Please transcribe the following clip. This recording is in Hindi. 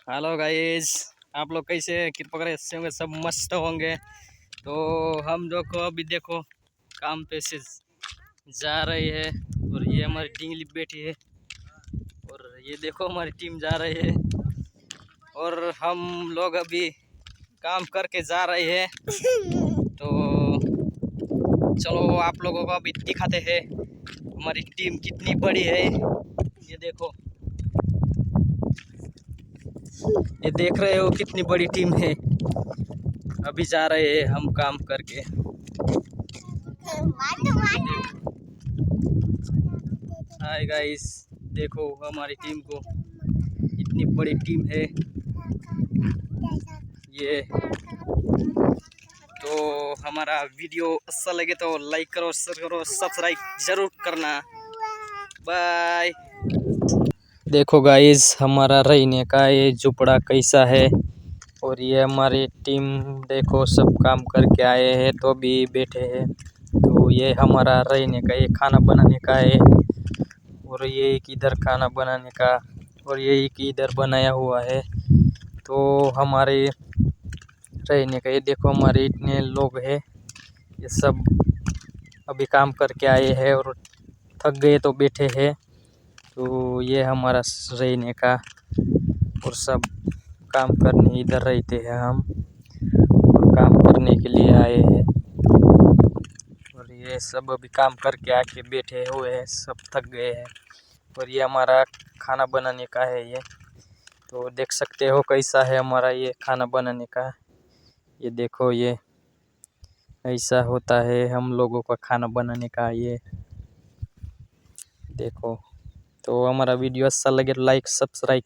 हेलो गाइस, आप लोग कैसे हैं? कृपा करें अच्छे होंगे, सब मस्त होंगे। तो हम लोग को अभी देखो काम पे से जा रही है और ये हमारी ढींगली बैठी है और ये देखो हमारी टीम जा रही है और हम लोग अभी काम करके जा रहे हैं। तो चलो आप लोगों को अभी दिखाते हैं हमारी टीम कितनी बड़ी है। ये देखो, ये देख रहे हो कितनी बड़ी टीम है। अभी जा रहे हैं हम काम करके। हाय गाइस, देखो हमारी टीम को, इतनी बड़ी टीम है ये। तो हमारा वीडियो अच्छा लगे तो लाइक करो, शेयर करो, सब्सक्राइब जरूर करना। बाय। देखो गाइस, हमारा रहने का ये झुपड़ा कैसा है और ये हमारी टीम देखो सब काम करके आए हैं तो भी बैठे हैं। तो ये हमारा रहने का, ये खाना बनाने का है और ये एक इधर खाना बनाने का और ये एक इधर बनाया हुआ है। तो हमारे रहने का ये देखो, हमारे इतने लोग हैं, ये सब अभी काम करके आए हैं और थक गए तो बैठे हैं। तो ये हमारा रहने का और सब काम करने इधर रहते हैं हम, और काम करने के लिए आए हैं और ये सब अभी काम करके आके बैठे हुए हैं, सब थक गए हैं। और ये हमारा खाना बनाने का है ये। तो देख सकते हो कैसा है हमारा ये खाना बनाने का। ये देखो, ये ऐसा होता है हम लोगों का खाना बनाने का ये देखो। तो हमारा वीडियो अच्छा लगे तो लाइक सब्सक्राइब